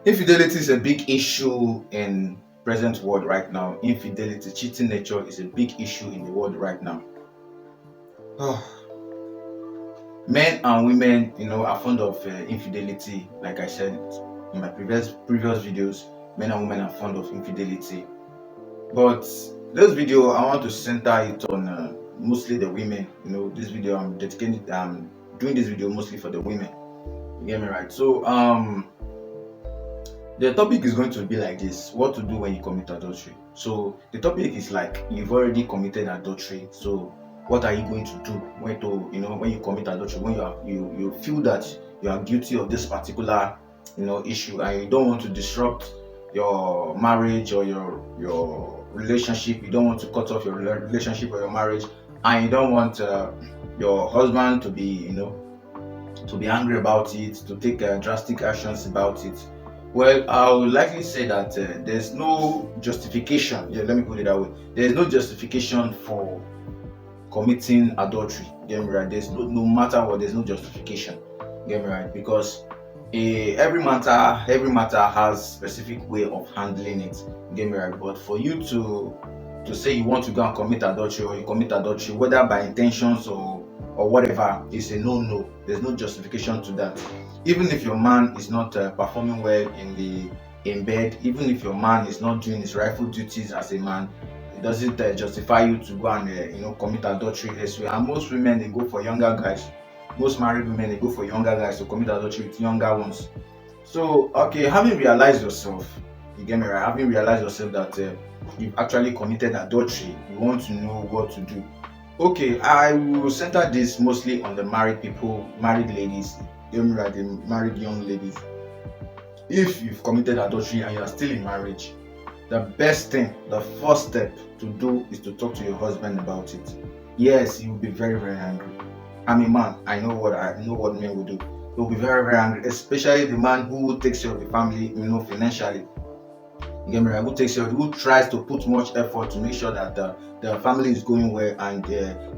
Infidelity is a big issue in present world right now. Infidelity, cheating nature is a big issue in the world right now. Men and women, are fond of infidelity. Like I said in my previous videos, men and women are fond of infidelity. But this video, I want to center it on mostly the women. This video I'm dedicating, doing this video mostly for the women. You get me right? So the topic is going to be like this: what to do when you commit adultery. So the topic is like you've already committed adultery. So what are you going to do when you commit adultery? When you feel that you are guilty of this particular issue, and you don't want to disrupt your marriage or your relationship. You don't want to cut off your relationship or your marriage, and you don't want your husband to be angry about it, to take drastic actions about it. Well, I would likely say that there's no justification. Yeah, let me put it that way. There's no justification for committing adultery. Get me right. No matter what. There's no justification. Get me right, because every matter has specific way of handling it. Get me right. But for you to say you want to go and commit adultery, or you commit adultery, whether by intentions or whatever, is a no. There's no justification to that. Even if your man is not performing well in bed, even if your man is not doing his rightful duties as a man, it doesn't justify you to go and commit adultery this way. And most women, they go for younger guys. Most married women, they go for younger guys to commit adultery with younger ones. So okay, having realized yourself, you get me right. Having realized yourself that you've actually committed adultery, you want to know what to do. Okay, I will center this mostly on the married people, married ladies, you know, right, the married young ladies. If you've committed adultery and you are still in marriage, the best thing, the first step to do is to talk to your husband about it. Yes, he will be very, very angry. I'm a man. I know what men will do. He will be very, very angry, especially the man who takes care of the family, financially. You get me right? Who tries to put much effort to make sure that the family is going well, and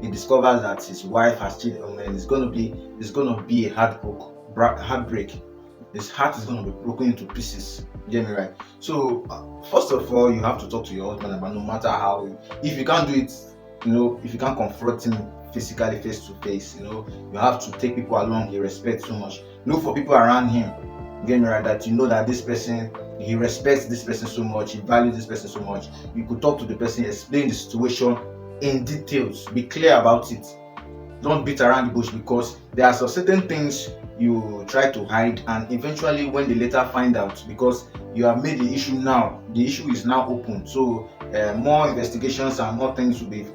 he discovers that his wife has cheated on him. It's gonna be a heartbreak. His heart is gonna be broken into pieces. You get me right? So first of all, you have to talk to your husband about, no matter how. If you can't do it, if you can't confront him physically face to face, you have to take people along he respects so much. Look for people around him, get me right, that that this person, he respects this person so much, he values this person so much. You could talk to the person, explain the situation in details, be clear about it. Don't beat around the bush, because there are some certain things you try to hide, and eventually when they later find out, because you have made the issue is now open. So more investigations and more things will be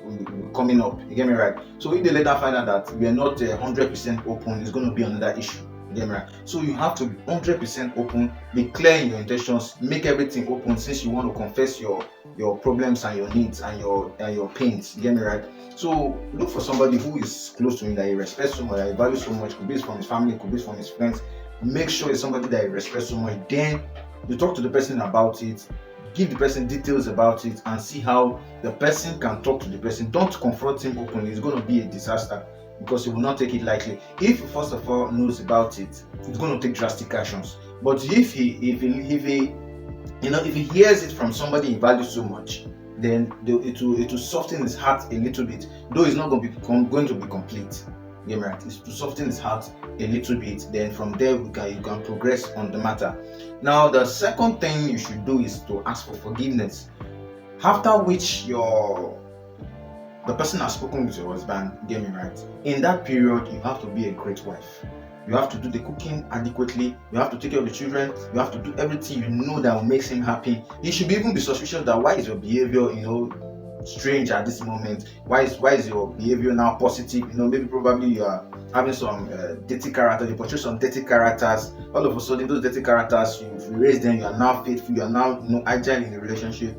coming up. You get me right? So if they later find out that we are not 100% open, it's going to be another issue. You get me right? So you have to be 100% open, be clear in your intentions, make everything open, since you want to confess your problems and your needs and your pains. You get me right? So look for somebody who is close to him, that he respects so much, that he values so much. Could be from his family, could be from his friends. Make sure it's somebody that he respects so much. Then you talk to the person about it, give the person details about it, and see how the person can talk to the person. Don't confront him openly. It's going to be a disaster, because he will not take it lightly. If he first of all knows about it, he's going to take drastic actions. But if he hears it from somebody he values so much, then it will soften his heart a little bit. Though it's not going to be complete. Yeah, right. It's to soften his heart a little bit. Then from there you can progress on the matter. Now the second thing you should do is to ask for forgiveness. After which the person has spoken with your husband, get me right. In that period, you have to be a great wife. You have to do the cooking adequately. You have to take care of the children. You have to do everything that will make him happy. He should even be suspicious that why is your behavior, strange at this moment. Why is your behavior now positive? Maybe probably you are having some dirty characters. You portray some dirty characters. All of a sudden, those dirty characters, you've erased them. You are now faithful. You are now agile in the relationship.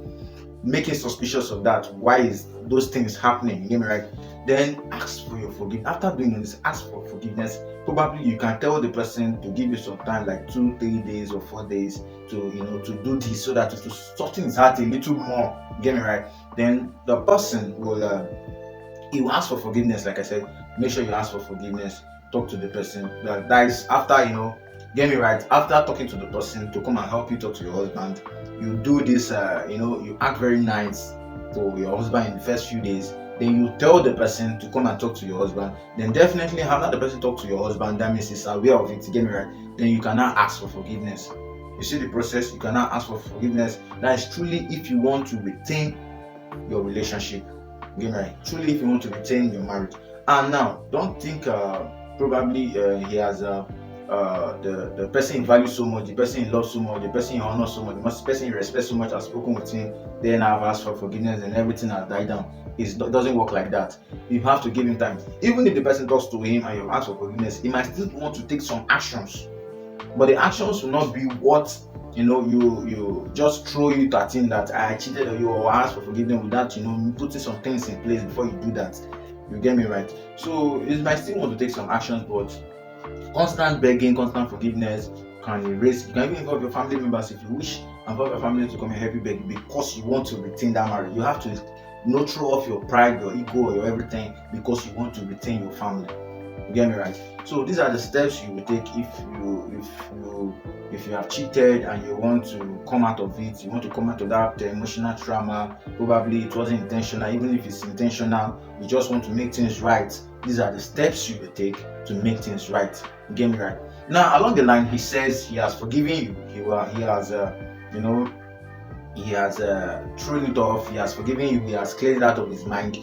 Making suspicious of that. Why is those things happening? You get me right? Then ask for your forgiveness. After doing this, ask for forgiveness. Probably you can tell the person to give you some time, like 2-3 days or 4 days, to do this, so that to soften his heart a little more. You get me right? Then the person will ask for forgiveness. Like I said, make sure you ask for forgiveness. Talk to the person. That is after Get me right. After talking to the person to come and help you talk to your husband, you do this. You act very nice to your husband in the first few days. Then you tell the person to come and talk to your husband. Then definitely after the person talk to your husband, that means he's aware of it. Get me right. Then you can now ask for forgiveness. You see the process. You can now ask for forgiveness. That is truly if you want to retain your relationship. Get me right. Truly, if you want to retain your marriage. And now, don't think probably he has the person he values so much, the person he loves so much, the person he honors so much, the person he respects so much has spoken with him, then I've asked for forgiveness and everything has died down. It doesn't work like that. You have to give him time. Even if the person talks to him and you ask for forgiveness, he might still want to take some actions. But the actions will not be what you just throw it at him that I cheated on you or ask for forgiveness without putting some things in place before you do that. You get me right? So it might still want to take some actions, but constant begging, constant forgiveness can erase. You can even involve your family members if you wish. Involve your family to come and help you beg because you want to retain that marriage. You have to throw off your pride, your ego, or your everything because you want to retain your family. You get me right? So these are the steps you will take if you have cheated and you want to come out of it. You want to come out of that emotional trauma. Probably it wasn't intentional. Even if it's intentional, you just want to make things right. These are the steps you will take to make things right. You get me right? Now along the line, he says he has forgiven you. He has thrown it off. He has forgiven you. He has cleared it out of his mind.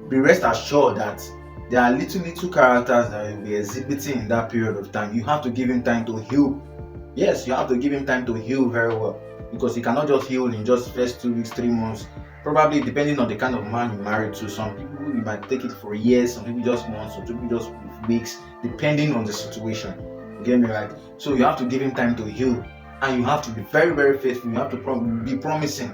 Be rest assured that there are little characters that will be exhibiting in that period of time. You have to give him time to heal. Yes, you have to give him time to heal very well because he cannot just heal in just first 2 weeks, 3 months. Probably depending on the kind of man you married to. Some people you might take it for years, some people just months, some people just weeks, depending on the situation. You get me right? So you have to give him time to heal, and you have to be very, very faithful. You have to be promising.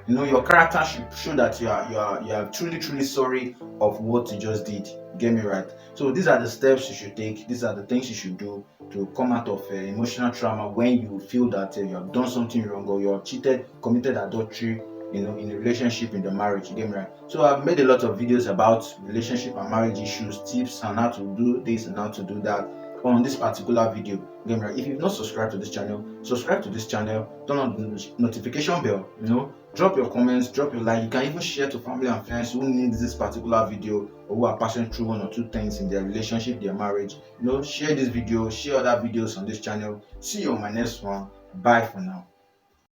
Your character should show that you are truly sorry of what you just did. Get me right? So these are the steps you should take. These are the things you should do to come out of emotional trauma when you feel that you have done something wrong or you have cheated, committed adultery, in a relationship, in the marriage. You get me right? So I've made a lot of videos about relationship and marriage issues, tips on how to do this and how to do that on this particular video. Get me right? If you've not subscribed to this channel, subscribe to this channel, turn on the notification bell, drop your comments, drop your like. You can even share to family and friends who need this particular video or who are passing through one or two things in their relationship, their marriage. Share this video, share other videos on this channel. See you on my next one. Bye for now.